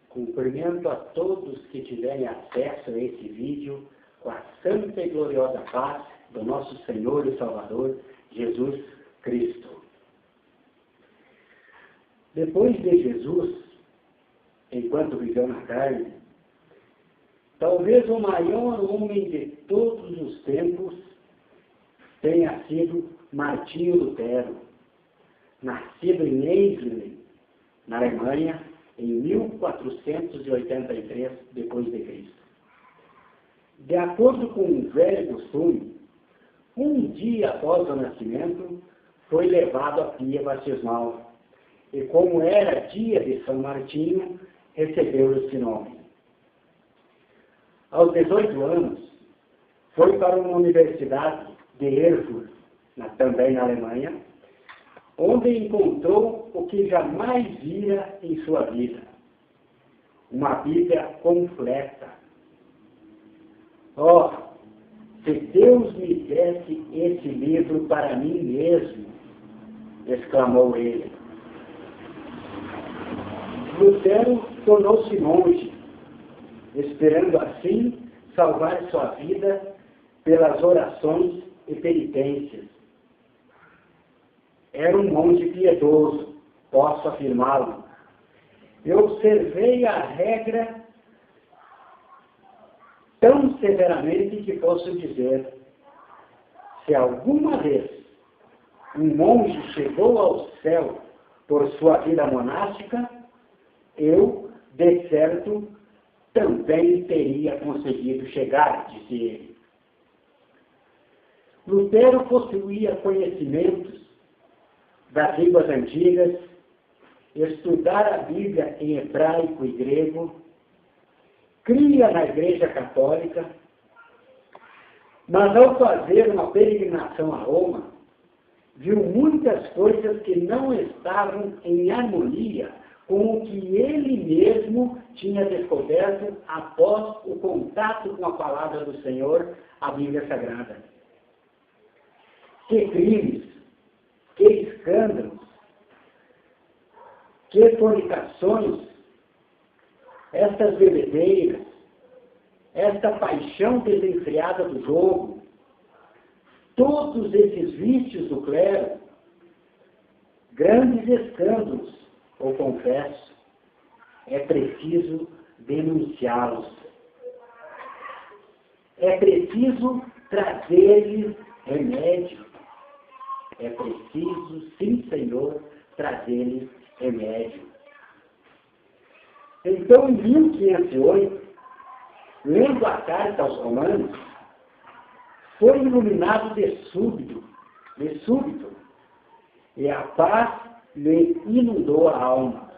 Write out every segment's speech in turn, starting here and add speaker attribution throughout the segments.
Speaker 1: Cumprimento a todos que tiverem acesso a esse vídeo com a santa e gloriosa paz do nosso Senhor e Salvador, Jesus Cristo. Depois de Jesus, enquanto viveu na carne, talvez o maior homem de todos os tempos tenha sido Martinho Lutero, nascido em Eisleben, na Alemanha, em 1483 d.C. De acordo com um velho costume, um dia após o nascimento, foi levado à pia batismal, e como era dia de São Martinho, recebeu esse nome. Aos 18 anos, foi para uma universidade de Erfurt, também na Alemanha, onde encontrou o que jamais vira em sua vida: uma Bíblia completa. Oh, se Deus me desse esse livro para mim mesmo, exclamou ele. Lutero tornou-se monge, esperando assim salvar sua vida pelas orações e penitências. Era um monge piedoso, posso afirmá-lo. Eu observei a regra tão severamente que posso dizer: se alguma vez um monge chegou ao céu por sua vida monástica, eu, de certo, também teria conseguido chegar, disse ele. Lutero possuía conhecimentos das línguas antigas, estudar a Bíblia em hebraico e grego, cria na Igreja Católica, mas ao fazer uma peregrinação a Roma, viu muitas coisas que não estavam em harmonia com o que ele mesmo tinha descoberto após o contato com a palavra do Senhor, a Bíblia Sagrada. Que crimes, que escândalos, que fornicações, estas bebedeiras, esta paixão desenfreada do jogo, todos esses vícios do clero, grandes escândalos, eu confesso, é preciso denunciá-los. É preciso trazer-lhes remédio. É preciso, sim, Senhor, trazer-lhes remédio. Então, em 1508, lendo a carta aos Romanos, foi iluminado de súbito, e a paz lhe inundou a alma.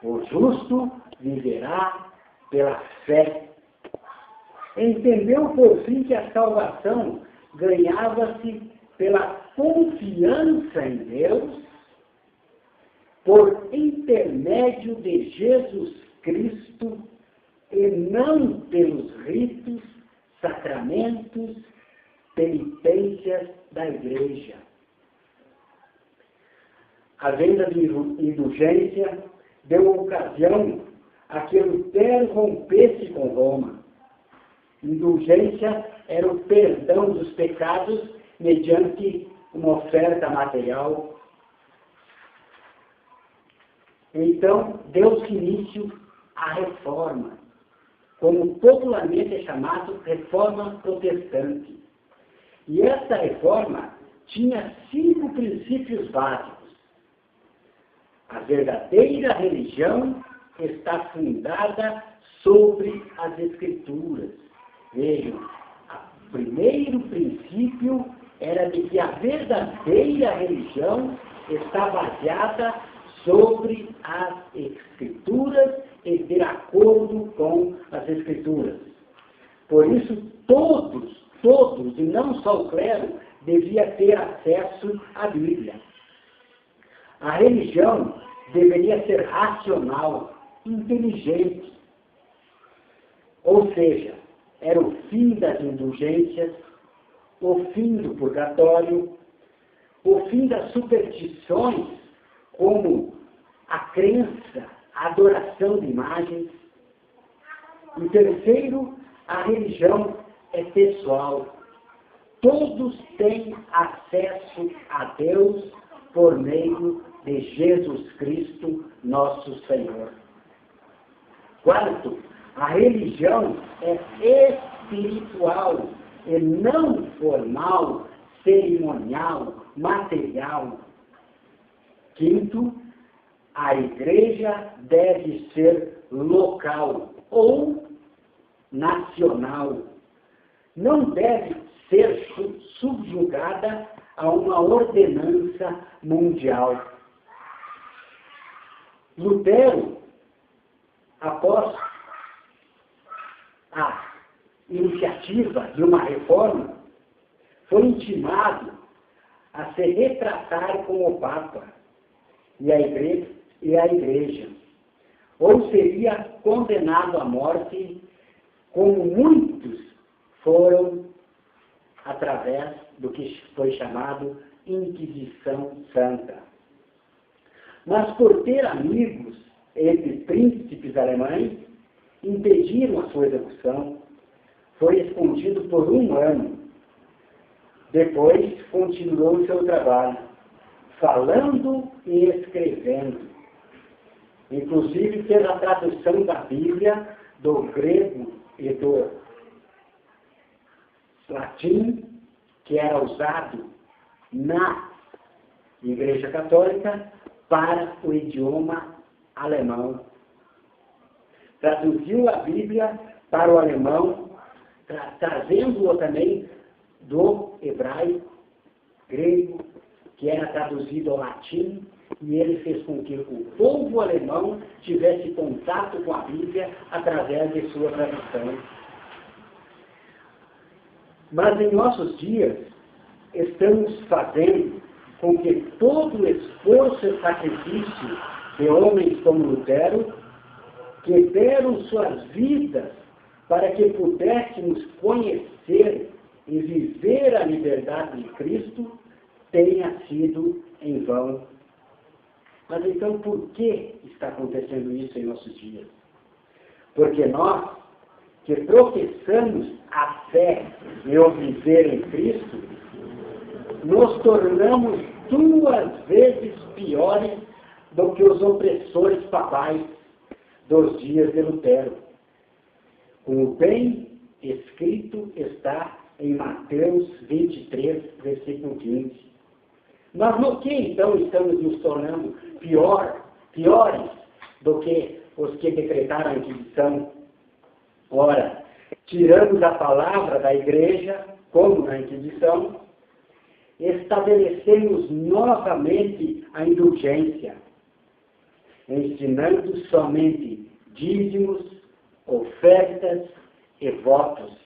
Speaker 1: O justo viverá pela fé. Entendeu, por fim, que a salvação ganhava-se pela confiança em Deus, por intermédio de Jesus Cristo, e não pelos ritos, sacramentos, penitências da Igreja. A venda de indulgência deu ocasião a que Lutero rompesse com Roma. Indulgência era o perdão dos pecados mediante uma oferta material. Então, deu-se início à reforma, como popularmente é chamado Reforma Protestante. E essa reforma tinha 5 princípios básicos. A verdadeira religião está fundada sobre as Escrituras. Vejam, o primeiro princípio era de que a verdadeira religião está baseada sobre as Escrituras e de acordo com as Escrituras. Por isso, todos, e não só o clero, devia ter acesso à Bíblia. A religião deveria ser racional, inteligente. Ou seja, era o fim das indulgências, o fim do purgatório, o fim das superstições, como a crença, a adoração de imagens. E terceiro, a religião é pessoal. Todos têm acesso a Deus por meio de Jesus Cristo, nosso Senhor. Quarto, a religião é espiritual e não formal, cerimonial, material. Quinto, a igreja deve ser local ou nacional. Não deve ser subjugada a uma ordenança mundial. Lutero, após a iniciativa de uma reforma, foi intimado a se retratar com o Papa e a Igreja, ou seria condenado à morte, como muitos foram através do que foi chamado Inquisição Santa. Mas por ter amigos entre príncipes alemães, impediram a sua execução. Foi escondido por 1 ano. Depois continuou o seu trabalho, falando e escrevendo. Inclusive fez a tradução da Bíblia do grego e do latim, que era usado na Igreja Católica, para o idioma alemão. Traduziu a Bíblia para o alemão, trazendo-o também do hebraico, grego, que era traduzido ao latim, e ele fez com que o povo alemão tivesse contato com a Bíblia através de sua tradução. Mas em nossos dias, estamos fazendo com que todo o esforço e sacrifício de homens como Lutero, que deram suas vidas para que pudéssemos conhecer e viver a liberdade de Cristo, tenha sido em vão. Mas então, por que está acontecendo isso em nossos dias? Porque nós, que professamos a fé e o viver em Cristo, nos tornamos 2 vezes piores do que os opressores papais dos dias de Lutero. Como bem escrito está em Mateus 23, versículo 15. Mas no que então estamos nos tornando piores do que os que decretaram a Inquisição? Ora, tiramos a palavra da igreja, como na Inquisição, estabelecemos novamente a indulgência, ensinando somente dízimos, ofertas e votos.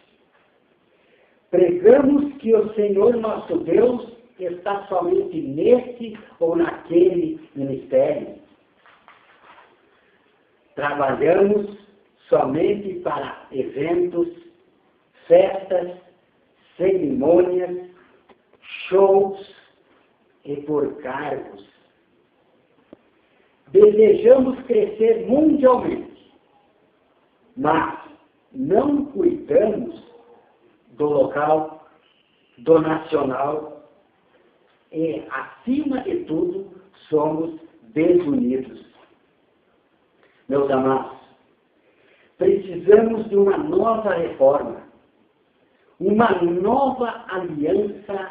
Speaker 1: Pregamos que o Senhor nosso Deus está somente nesse ou naquele ministério. Trabalhamos somente para eventos, festas, cerimônias, shows e por cargos. Desejamos crescer mundialmente, mas não cuidamos do local, do nacional e, acima de tudo, somos desunidos. Meus amados, precisamos de uma nova reforma, uma nova aliança,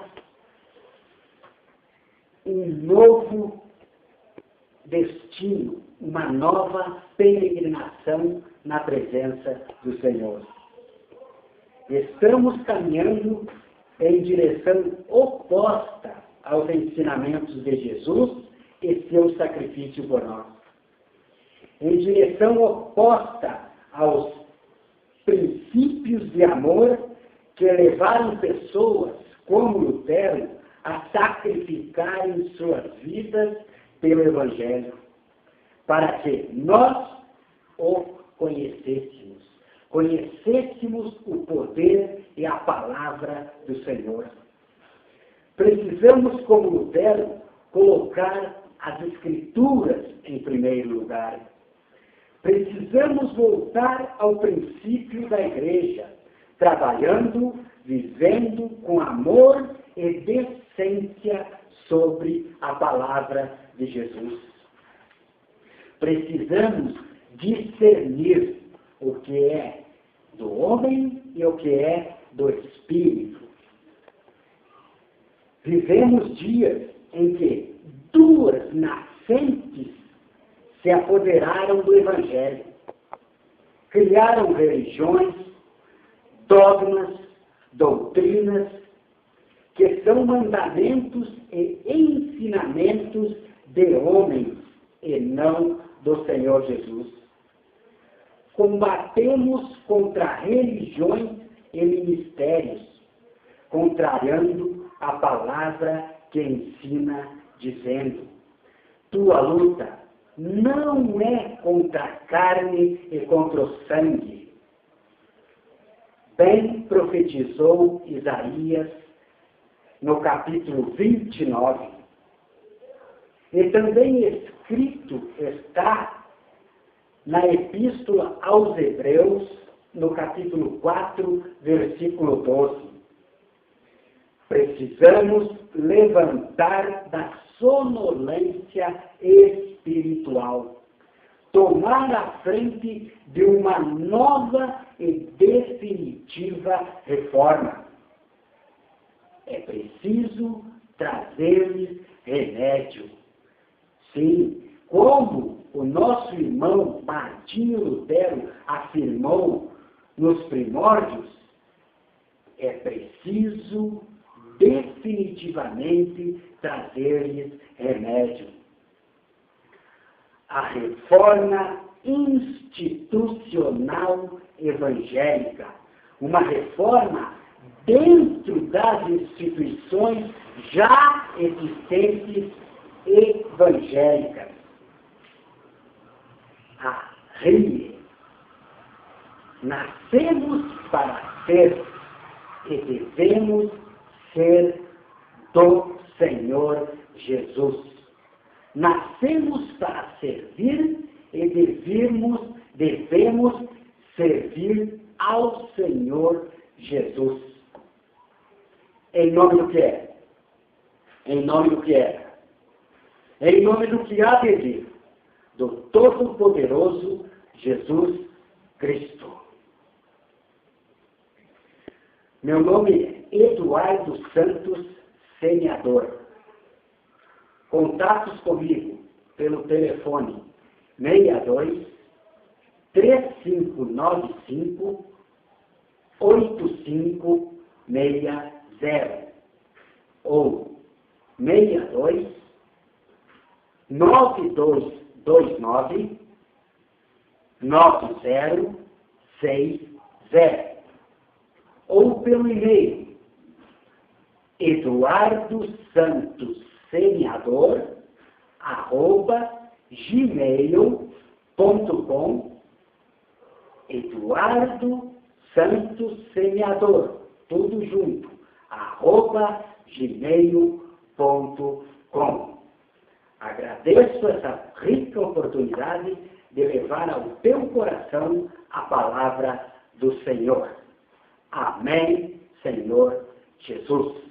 Speaker 1: um novo destino, uma nova peregrinação na presença do Senhor. Estamos caminhando em direção oposta aos ensinamentos de Jesus e seu sacrifício por nós. Em direção oposta aos princípios de amor que levaram pessoas como Lutero a sacrificarem suas vidas pelo Evangelho, para que nós o conhecêssemos o poder e a palavra do Senhor. Precisamos, como Lutero, colocar as Escrituras em primeiro lugar. Precisamos voltar ao princípio da igreja, trabalhando, vivendo com amor e decência sobre a palavra de Jesus. Precisamos discernir o que é do homem e o que é do espírito. Vivemos dias em que duas nascentes se apoderaram do Evangelho. Criaram religiões, dogmas, doutrinas, que são mandamentos e ensinamentos de homens e não do Senhor Jesus. Combatemos contra religiões e ministérios, contrariando a palavra que ensina, dizendo: tua luta não é contra a carne e contra o sangue. Bem profetizou Isaías no capítulo 29. E também escrito está na Epístola aos Hebreus, no capítulo 4, versículo 12. Precisamos levantar da sonolência espiritual, tomar a frente de uma nova e definitiva reforma. É preciso trazer-lhes remédio. Sim, como o nosso irmão Martinho Lutero afirmou nos primórdios, é preciso definitivamente trazer-lhes remédio. A reforma institucional evangélica, uma reforma dentro das instituições já existentes evangélicas. A RIE. Nascemos para ser e devemos ser do Senhor Jesus. Nascemos para servir e devemos servir ao Senhor Jesus. Em nome do que é? Em nome do que é? Em nome do que há de vir, do Todo-Poderoso Jesus Cristo. Meu nome é Eduardo Santos Semeador. Contatos comigo pelo telefone 62 3595 8560 ou 62 9229 9060 ou pelo e-mail eduardosantossemeador@gmail.com. Eduardo Santos Semeador, tudo junto, @gmail.com. Agradeço essa rica oportunidade de levar ao teu coração a palavra do Senhor. Amém, Senhor Jesus.